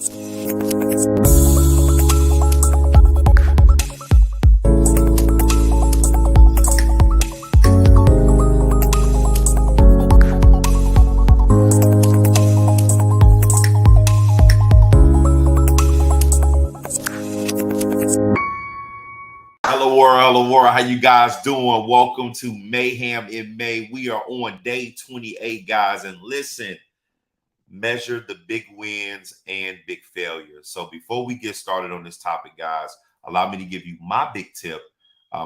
Hello, world. How you guys doing? Welcome to Mayhem in May. We are on day 28, guys. And listen, measure the big wins and big failures. So before we get started on this topic, guys, allow me to give you my big tip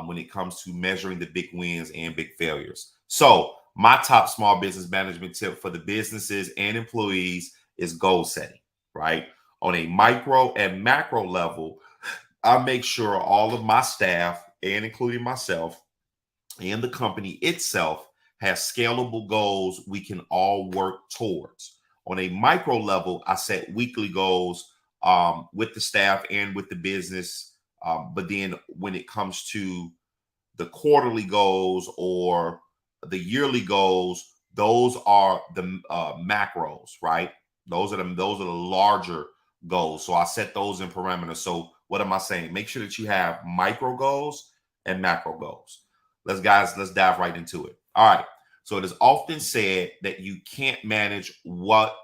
when it comes to measuring the big wins and big failures. So my top small business management tip for the businesses and employees is goal setting, right? On a micro and macro level, I make sure all of my staff, and including myself and the company itself, has scalable goals we can all work towards. On a micro level, I set weekly goals with the staff and with the business. But then when it comes to the quarterly goals or the yearly goals, those are the macros, right? Those are the larger goals. So I set those in parameters. So what am I saying? Make sure that you have micro goals and macro goals. Let's dive right into it. All right. So it is often said that you can't manage what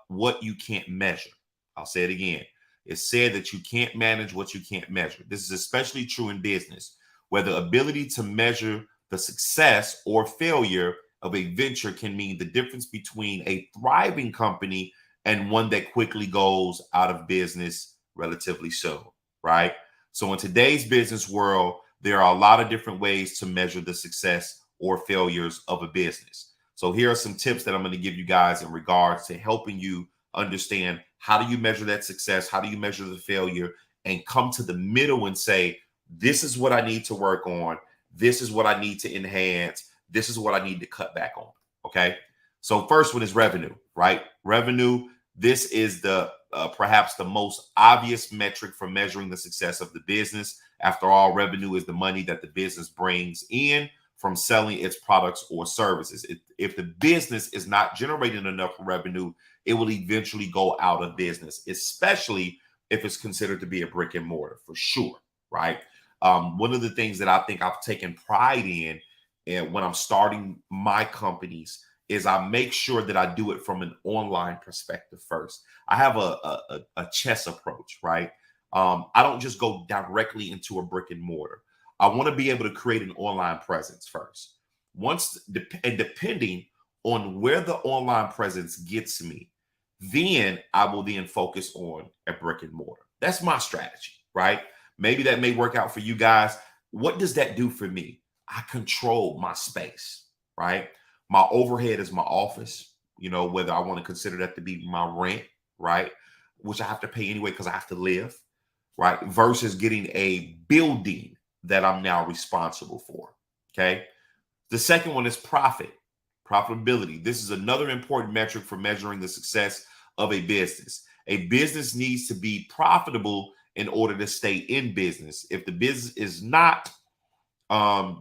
you can't measure. I'll say it again. It's said that you can't manage what you can't measure. This is especially true in business, where the ability to measure the success or failure of a venture can mean the difference between a thriving company and one that quickly goes out of business relatively soon, right? So in today's business world, there are a lot of different ways to measure the success or failures of a business. So here are some tips that I'm going to give you guys in regards to helping you understand how do you measure that success, how do you measure the failure, and come to the middle and say, this is what I need to work on, this is what I need to enhance, this is what I need to cut back on, okay? So first one is revenue, right? Revenue, this is the perhaps the most obvious metric for measuring the success of the business. After all, revenue is the money that the business brings in from selling its products or services. If the business is not generating enough revenue, it will eventually go out of business, especially if it's considered to be a brick and mortar, for sure, right? One of the things that I think I've taken pride in and when I'm starting my companies is I make sure that I do it from an online perspective first. I have a chess approach, right? I don't just go directly into a brick and mortar. I want to be able to create an online presence first. Depending on where the online presence gets me, then I will then focus on a brick and mortar. That's my strategy, right? Maybe that may work out for you guys. What does that do for me? I control my space, right? My overhead is my office, whether I want to consider that to be my rent, right? Which I have to pay anyway because I have to live, right? Versus getting a building that I'm now responsible for, okay? The second one is profitability. This is another important metric for measuring the success of a business. A business needs to be profitable in order to stay in business. If the business is not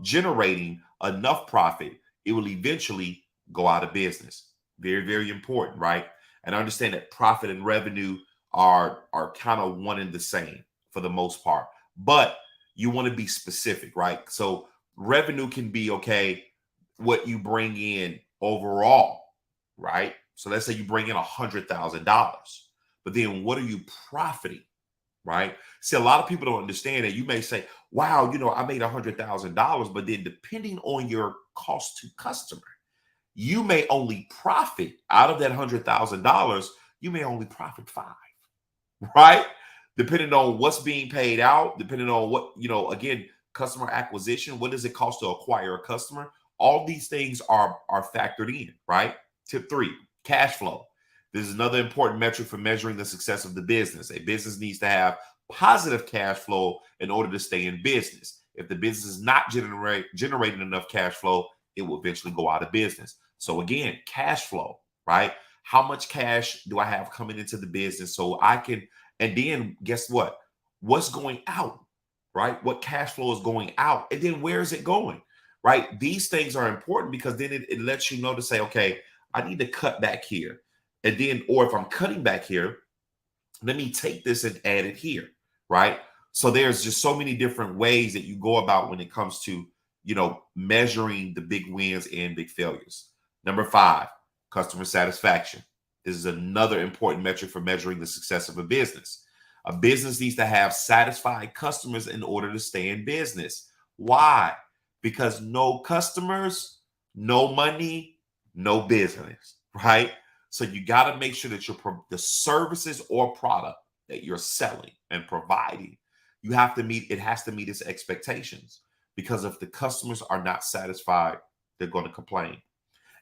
generating enough profit, it will eventually go out of business. Very, very important, right? And I understand that profit and revenue are kind of one and the same for the most part, but you want to be specific, right? So revenue can be, okay, what you bring in overall, right? So let's say you bring in $100,000, but then what are you profiting, right? See, a lot of people don't understand that. You may say, wow, I made $100,000, but then depending on your cost to customer, you may only profit out of that $100,000. You may only profit $5,000, right? Depending on what's being paid out, depending on what, again, customer acquisition, what does it cost to acquire a customer? All these things are factored in, right? Tip 3, cash flow. This is another important metric for measuring the success of the business. A business needs to have positive cash flow in order to stay in business. If the business is not generating enough cash flow, it will eventually go out of business. So again, cash flow, right? How much cash do I have coming into the business so I can, and then guess what? What's going out, right? What cash flow is going out? And then where is it going, right? These things are important because then it lets you know to say, okay, I need to cut back here. And then, or if I'm cutting back here, let me take this and add it here, right? So there's just so many different ways that you go about when it comes to, measuring the big wins and big failures. Number 5, customer satisfaction. This is another important metric for measuring the success of a business. A business needs to have satisfied customers in order to stay in business. Why? Because no customers, no money, no business, right? So you got to make sure that the services or product that you're selling and providing, it has to meet its expectations. Because if the customers are not satisfied, they're going to complain.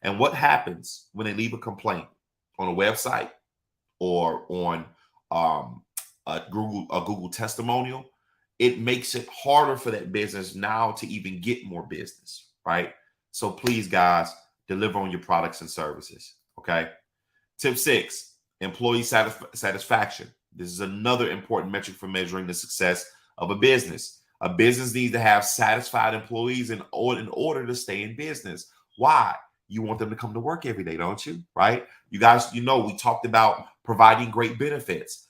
And what happens when they leave a complaint on a website or on a Google testimonial? It makes it harder for that business now to even get more business, right? So please, guys, deliver on your products and services, okay? Tip 6, employee satisfaction. This is another important metric for measuring the success of a business. A business needs to have satisfied employees in order to stay in business. Why? You want them to come to work every day, don't you? Right? You guys, we talked about providing great benefits.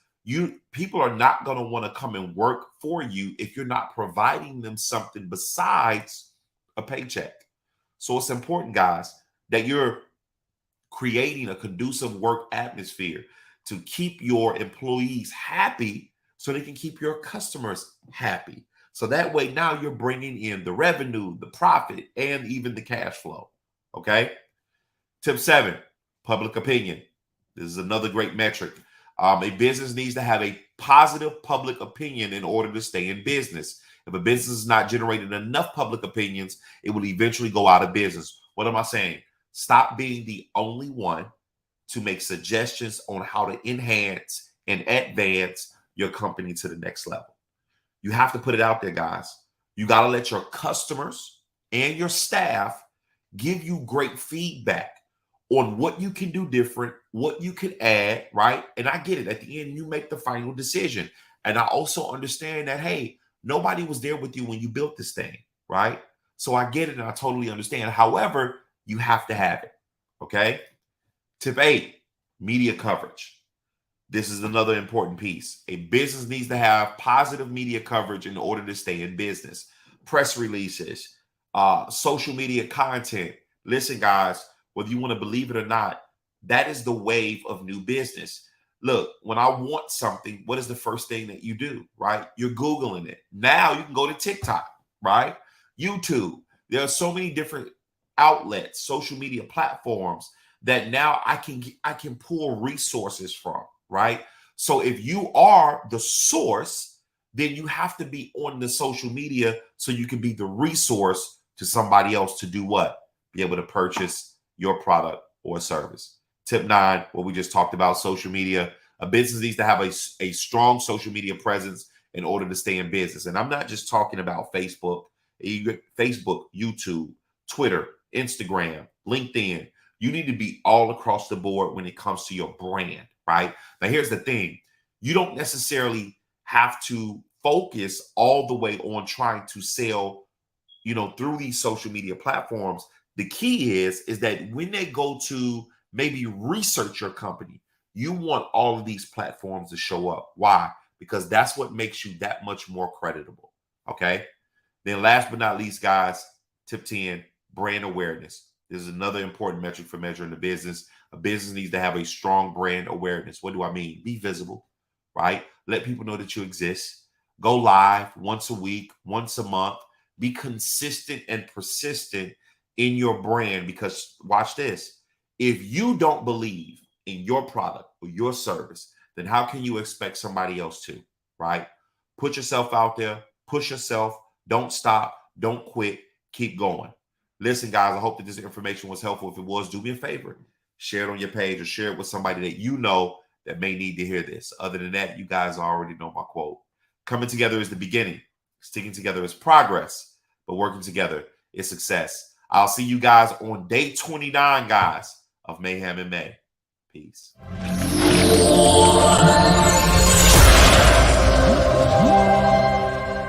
People are not going to want to come and work for you if you're not providing them something besides a paycheck. So it's important, guys, that you're creating a conducive work atmosphere to keep your employees happy so they can keep your customers happy. So that way now you're bringing in the revenue, the profit, and even the cash flow. Okay. Tip 7, public opinion. This is another great metric. A business needs to have a positive public opinion in order to stay in business. If a business is not generating enough public opinions, it will eventually go out of business. What am I saying? Stop being the only one to make suggestions on how to enhance and advance your company to the next level. You have to put it out there, guys. You got to let your customers and your staff give you great feedback on what you can do different, what you can add, right? And I get it. At the end, you make the final decision. And I also understand that, hey, nobody was there with you when you built this thing, right? So I get it and I totally understand. However, you have to have it, okay? Tip 8, media coverage. This is another important piece. A business needs to have positive media coverage in order to stay in business. Press releases, social media content. Listen, guys, whether you want to believe it or not, that is the wave of new business. Look, when I want something, what is the first thing that you do, right? You're Googling it. Now you can go to TikTok, right? YouTube. There are so many different outlets, social media platforms that now I can pull resources from, right? So if you are the source, then you have to be on the social media so you can be the resource to somebody else to do what? Be able to purchase your product or service. Tip 9, what we just talked about, social media. A business needs to have a strong social media presence in order to stay in business. And I'm not just talking about Facebook, YouTube, Twitter, Instagram, LinkedIn. You need to be all across the board when it comes to your brand, right? Now, here's the thing. You don't necessarily have to focus all the way on trying to sell, through these social media platforms. The key is that when they go to maybe research your company, you want all of these platforms to show up. Why? Because that's what makes you that much more creditable. Okay. Then last but not least, guys, tip 10, brand awareness. This is another important metric for measuring the business. A business needs to have a strong brand awareness. What do I mean? Be visible, right? Let people know that you exist. Go live once a week, once a month. Be consistent and persistent in your brand, because watch this. If you don't believe in your product or your service, then how can you expect somebody else to, right? Put yourself out there, push yourself, don't stop, don't quit, keep going. Listen, guys, I hope that this information was helpful. If it was, do me a favor, share it on your page or share it with somebody that you know that may need to hear this. Other than that, you guys already know my quote. Coming together is the beginning. Sticking together is progress, but working together is success. I'll see you guys on day 29, guys, of Mayhem in May. Peace.